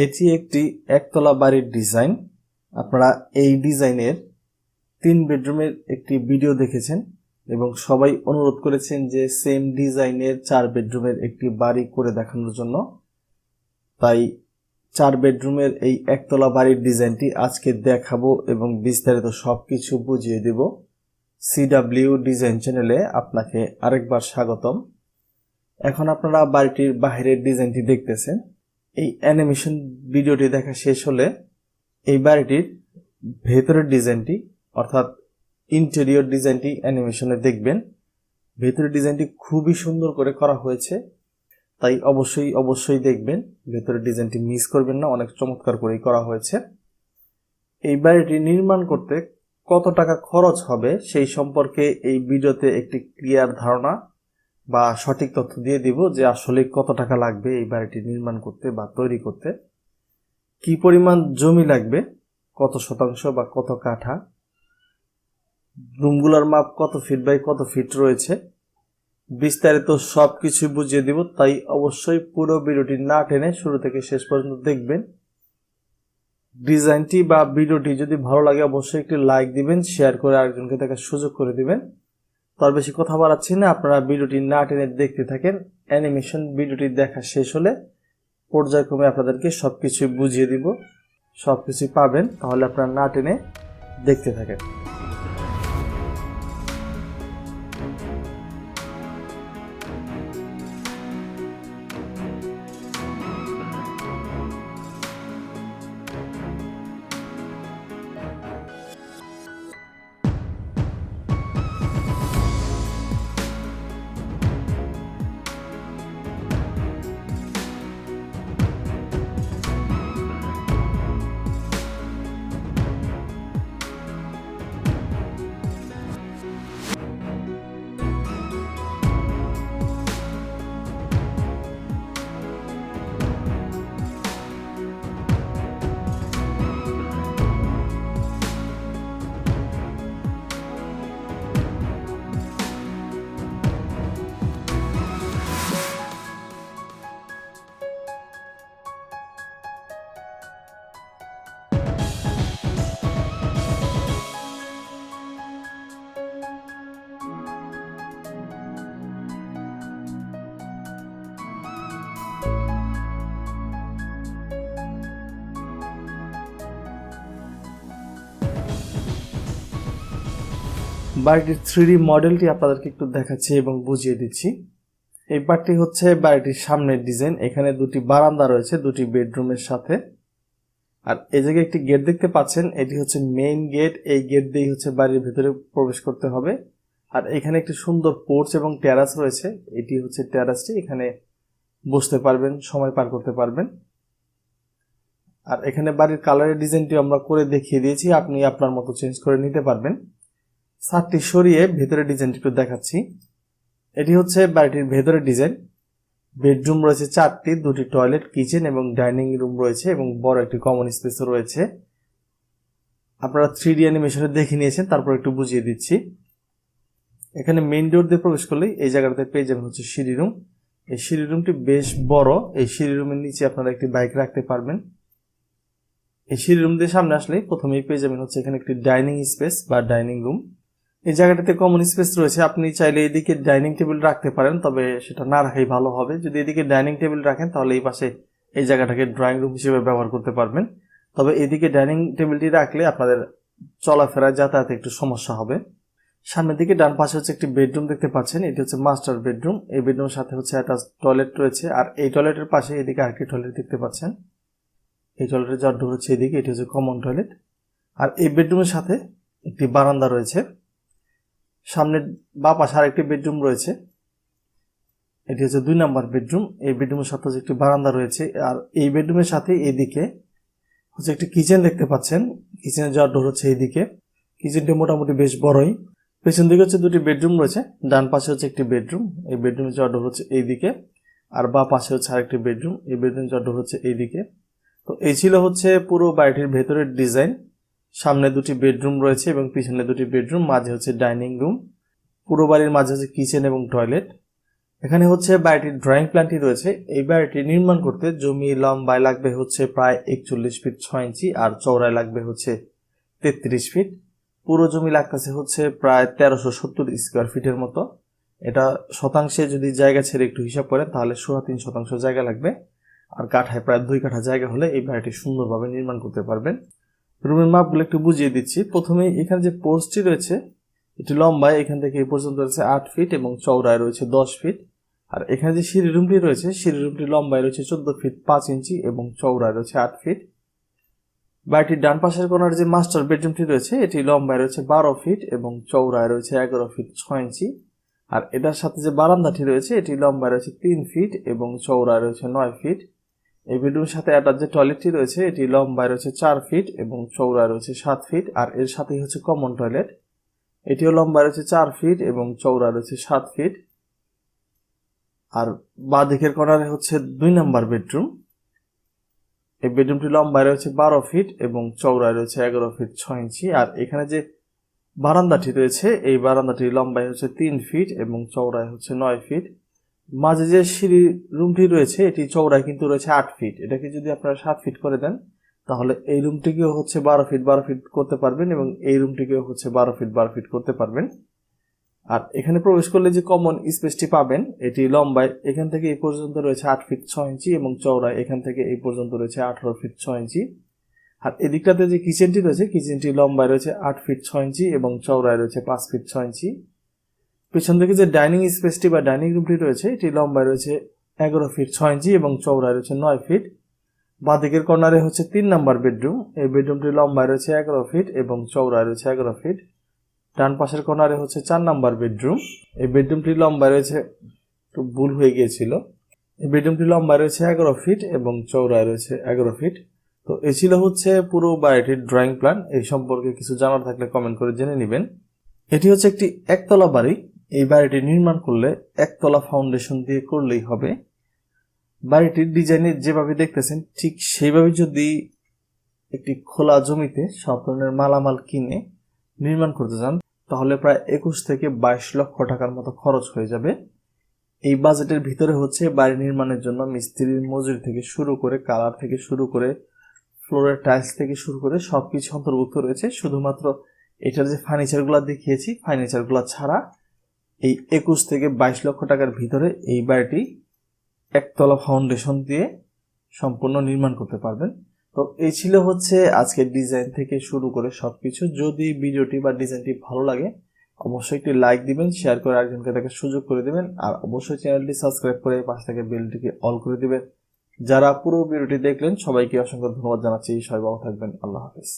এটি একটি একতলা বাড়ির ডিজাইন। আপনারা এই ডিজাইনের 3 বেডরুমের একটি ভিডিও দেখেছেন এবং সবাই অনুরোধ করেছেন যে সেম ডিজাইনের 4 বেডরুমের একটি বাড়ি করে দেখানোর জন্য। তাই 4 বেডরুমের এই একতলা বাড়ির ডিজাইনটি আজকে দেখাবো এবং বিস্তারিত সবকিছু বুঝিয়ে দেব। সিডব্লিউ ডিজাইন চ্যানেলে আপনাকে আরেকবার স্বাগতম। এখন আপনারা বাড়িটির বাইরের ডিজাইনটি দেখতেছেন। এই অ্যানিমেশন ভিডিওটি দেখা শেষ হলে এই বাড়িটির ভেতরের ডিজাইনটি অর্থাৎ ইন্টেরিয়র ডিজাইনটি অ্যানিমেশনে দেখবেন। ভেতরের ডিজাইনটি খুবই সুন্দর করে করা হয়েছে, তাই অবশ্যই দেখবেন। ভেতরের ডিজাইনটি মিস করবেন না, অনেক চমৎকার করেই করা হয়েছে। এই বাড়িটি নির্মাণ করতে কত টাকা খরচ হবে সেই সম্পর্কে এই ভিডিওতে একটি ক্লিয়ার ধারণা বা সঠিক তথ্য দিয়ে দিব যে আসলে কত টাকা লাগবে এই বাড়িটি নির্মাণ করতে বা তৈরি করতে, কি পরিমাণ জমি লাগবে, কত শতাংশ বা কত কাঠা, রুমগুলোর মাপ কত ফিট বাই কত ফিট রয়েছে, বিস্তারিত সবকিছু বুঝিয়ে দিব। তাই অবশ্যই পুরো ভিডিওটি না টেনে শুরু থেকে শেষ পর্যন্ত দেখবেন। ডিজাইনটি বা ভিডিওটি যদি ভালো লাগে অবশ্যই একটি লাইক দিবেন, শেয়ার করে আরেকজনকে দেখার সুযোগ করে দিবেন। তার বেশি কথা বাড়াচ্ছি না, আপনারা ভিডিওটি না টেনে দেখতে থাকেন। অ্যানিমেশন ভিডিওটি দেখা শেষ হলে পর্যায়ক্রমে আপনাদেরকে সবকিছু বুঝিয়ে দিব, সবকিছু পাবেন। তাহলে আপনারা না টেনে দেখতে থাকেন। বাড়িটির 3D মডেলটি আপনাদেরকে একটু দেখাচ্ছি এবং বুঝিয়ে দিচ্ছি। এই পার্টটি হচ্ছে বাড়িটির সামনের ডিজাইন। এখানে দুটি বারান্দা রয়েছে দুটি বেডরুমের সাথে। আর এই জায়গায় একটি গেট দেখতে পাচ্ছেন, এটি হচ্ছে মেইন গেট। এই গেট দিয়েই হচ্ছে বাড়ির ভিতরে প্রবেশ করতে হবে। আর এখানে একটি সুন্দর পোর্চ এবং টেরাস রয়েছে। এটি হচ্ছে টেরাসটি, এখানে বসতে পারবেন, সময় পার করতে পারবেন। আর এখানে বাড়ির কালারের ডিজাইনটি আমরা করে দেখিয়ে দিয়েছি, আপনি আপনার মতো চেঞ্জ করে নিতে পারবেন। ছাদটি সরিয়ে ভেতরের ডিজাইনটি একটু দেখাচ্ছি। এটি হচ্ছে বাড়িটির ভেতরের ডিজাইন। বেডরুম রয়েছে 4টি, 2টি টয়লেট, কিচেন এবং ডাইনিং রুম রয়েছে এবং বড় একটি কমন স্পেসও রয়েছে। আপনারা 3D অ্যানিমেশনে দেখে নিয়েছেন, তারপর একটু বুঝিয়ে দিচ্ছি। এখানে মেইন ডোর দিয়ে প্রবেশ করলেই এই জায়গাটাতে পেয়ে যাবেন হচ্ছে সিঁড়ি রুম। এই সিঁড়ি রুমটি বেশ বড়। এই সিঁড়ি রুমের নিচে আপনারা একটি বাইক রাখতে পারবেন। এই সিঁড়ি রুম দিয়ে সামনে আসলেই প্রথমেই পেয়ে যাবেন হচ্ছে এখানে একটি ডাইনিং স্পেস বা ডাইনিং রুম। এই জায়গাটাতে কমন স্পেস রয়েছে, আপনি চাইলে এদিকে ডাইনিং টেবিল রাখতে পারেন, তবে সেটা না রাখাই ভালো হবে। যদি এদিকে ডাইনিং টেবিল রাখেন তাহলে এই পাশে এই জায়গাটাকে ড্রয়িং রুম হিসেবে ব্যবহার করতে পারবেন। তবে এদিকে ডাইনিং টেবিলটি রাখলে আপনাদের চলাফেরা যাতায়াতে একটু সমস্যা হবে। সামনের দিকে ডান পাশে হচ্ছে একটি বেডরুম দেখতে পাচ্ছেন, এটি হচ্ছে মাস্টার বেডরুম। এই বেডরুমের সাথে হচ্ছে একটা টয়লেট রয়েছে। আর এই টয়লেটের পাশে এদিকে আরেকটি টয়লেট দেখতে পাচ্ছেন। এই টয়লেটের যার ডোর হচ্ছে এদিকে, এটি হচ্ছে কমন টয়লেট। আর এই বেডরুমের সাথে একটি বারান্দা রয়েছে। সামনে বা পাশে আরেকটি বেডরুম রয়েছে, এটি হচ্ছে 2 নম্বর বেডরুম। এই বেডরুমের সাথে হচ্ছে একটি বারান্দা রয়েছে। আর এই বেডরুমের সাথে এদিকে হচ্ছে একটি কিচেন দেখতে পাচ্ছেন। কিচেনের যাওয়ার ডোর হচ্ছে এইদিকে। কিচেনটি মোটামুটি বেশ বড়ই। পেছন দিকে হচ্ছে 2টি বেডরুম রয়েছে। ডান পাশে হচ্ছে একটি বেডরুম। এই বেডরুমের যাওয়ার ডোর হচ্ছে এইদিকে। আর বা পাশে হচ্ছে আরেকটি বেডরুম। এই বেডরুমের যাওয়ার ডোর হচ্ছে এইদিকে। তো এই ছিল হচ্ছে পুরো বাড়িটির ভেতরের ডিজাইন। সামনে 2টি বেডরুম রয়েছে এবং পিছনে 2টি বেডরুম, মাঝে হচ্ছে ডাইনিং রুম। পুরো বাড়ির মাঝে হচ্ছে কিচেন এবং টয়লেট। এখানে হচ্ছে বাড়িটির ড্রয়িং প্ল্যানটি রয়েছে। এই বাড়িটি নির্মাণ করতে জমি লম্বায় লাগবে হচ্ছে প্রায় 41 ফিট 6 ইঞ্চি আর চওড়ায় লাগবে হচ্ছে 33 ফিট। পুরো জমি লাগতেছে হচ্ছে প্রায় 1370 স্কোয়ার ফিটের মতো। এটা শতাংশে যদি জায়গা ছেড়ে একটু হিসাব করেন তাহলে 3.5 শতাংশ জায়গা লাগবে। আর কাঠায় প্রায় 2 কাঠা জায়গা হলে এই বাড়িটি সুন্দরভাবে নির্মাণ করতে পারবেন। রুমের মাপগুলো একটু বুঝিয়ে দিচ্ছি। প্রথমেই এখানে যে পোর্চটি রয়েছে এটি লম্বায় এখান থেকে এই পর্যন্ত রয়েছে 8 ফিট এবং চওড়ায় রয়েছে 10 ফিট। আর এখানে যে সিঁড়ি রুমটি রয়েছে সিঁড়ি রুমটি লম্বায় রয়েছে 14 ফিট 5 ইঞ্চি এবং চওড়ায় রয়েছে 8 ফিট। বাড়িটির ডান পাশের কোণার যে মাস্টার বেডরুমটি রয়েছে এটি লম্বায় রয়েছে 12 ফিট এবং চওড়ায় রয়েছে 11 ফিট 6 ইঞ্চি। আর এটার সাথে যে বারান্দাটি রয়েছে এটি লম্বায় রয়েছে 3 ফিট এবং চওড়ায় রয়েছে 9 ফিট। এই বেডরুমের সাথে অ্যাটাচ যে টয়লেটটি রয়েছে এটি লম্বায় রয়েছে 4 ফিট এবং চওড়ায় রয়েছে 7 ফিট। আর এর সাথেই হচ্ছে কমন টয়লেট, এটিও লম্বায় রয়েছে 4 ফিট এবং চওড়ায় রয়েছে 7 ফিট। আর বাঁ দিকের কর্নারে হচ্ছে 2 নাম্বার বেডরুম। এই বেডরুমটি লম্বায় রয়েছে 12 ফিট এবং চওড়ায় রয়েছে 11 ফিট 6 ইঞ্চি। আর এখানে যে বারান্দাটি রয়েছে এই বারান্দাটি লম্বায় হচ্ছে 3 ফিট এবং চওড়ায় হচ্ছে 9 ফিট। মাঝে যে সিঁড়ি রুমটি রয়েছে এটি চওড়ায় কিন্তু রয়েছে 8 ফিট। এটাকে যদি আপনারা 7 ফিট করে দেন তাহলে এই রুমটিকেও হচ্ছে 12 ফিট 12 ফিট করতে পারবেন এবং এই রুমটিকেও হচ্ছে 12 ফিট 12 ফিট করতে পারবেন। আর এখানে প্রবেশ করলে যে কমন স্পেসটি পাবেন এটি লম্বায় এখান থেকে এই পর্যন্ত রয়েছে 8 ফিট 6 ইঞ্চি এবং চওড়ায় এখান থেকে এই পর্যন্ত রয়েছে 18 ফিট 6 ইঞ্চি। আর এদিকটাতে যে কিচেনটি রয়েছে কিচেনটি লম্বায় রয়েছে 8 ফিট 6 ইঞ্চি এবং চওড়ায় রয়েছে 5 ফিট 6 ইঞ্চি। পেছন থেকে যে ডাইনিং স্পেসটি বা ডাইনিং রুমটি রয়েছে এটি লম্বায় রয়েছে 11 ফিট 6 ইঞ্চি এবং চওড়ায় রয়েছে 9 ফিট। বাঁদিকের কর্নারে হচ্ছে 3 নাম্বার বেডরুম। এই বেডরুমটি লম্বায় রয়েছে 11 ফিট এবং চওড়ায় রয়েছে 11 ফিট। ডান পাশের কর্নারে হচ্ছে 4 নাম্বার বেডরুম। এই বেডরুমটি লম্বায় রয়েছে, একটু ভুল হয়ে গিয়েছিল, এই বেডরুমটি লম্বায় রয়েছে 11 ফিট এবং চওড়ায় রয়েছে 11 ফিট। তো এই ছিল হচ্ছে পুরো বাড়িটির ড্রয়িং প্ল্যান। এই সম্পর্কে কিছু জানার থাকলে কমেন্ট করে জেনে নেবেন। এটি হচ্ছে একটি একতলা বাড়ি। এই বাড়িটি নির্মাণ করলে একতলা ফাউন্ডেশন দিয়ে করলেই হবে। বাড়িটির ডিজাইনে যেভাবে দেখতেছেন ঠিক সেইভাবে যদি একটি খোলা জমিতে সব ধরনের মালামাল কিনে নির্মাণ করতে চান তাহলে প্রায় 21 থেকে 22 লক্ষ টাকার মতো খরচ হয়ে যাবে। এই বাজেটের ভিতরে হচ্ছে বাড়ি নির্মাণের জন্য মিস্ত্রির মজুরি থেকে শুরু করে কালার থেকে শুরু করে ফ্লোরের টাইলস থেকে শুরু করে সবকিছু অন্তর্ভুক্ত রয়েছে। শুধুমাত্র এটার যে ফার্নিচারগুলো দেখিয়েছি ফার্নিচারগুলো ছাড়া এই 21 থেকে 22 লক্ষ টাকার ভিতরে এই বাড়িটি একতলা ফাউন্ডেশন দিয়ে সম্পূর্ণ নির্মাণ করতে পারবেন। তো এই ছিল হচ্ছে আজকের ডিজাইন থেকে শুরু করে সবকিছু। যদি ভিডিওটি বা ডিজাইনটি ভালো লাগে অবশ্যই একটি লাইক দিবেন, শেয়ার করে আরেকজনকে দেখার সুযোগ করে দিবেন। আর অবশ্যই চ্যানেলটি সাবস্ক্রাইব করে পাশে থেকে বেলটিকে অল করে দিবেন। যারা পুরো ভিডিওটি দেখলেন সবাইকে অসংখ্য ধন্যবাদ জানাচ্ছি। সবাই ভালো থাকবেন। আল্লাহ হাফেজ।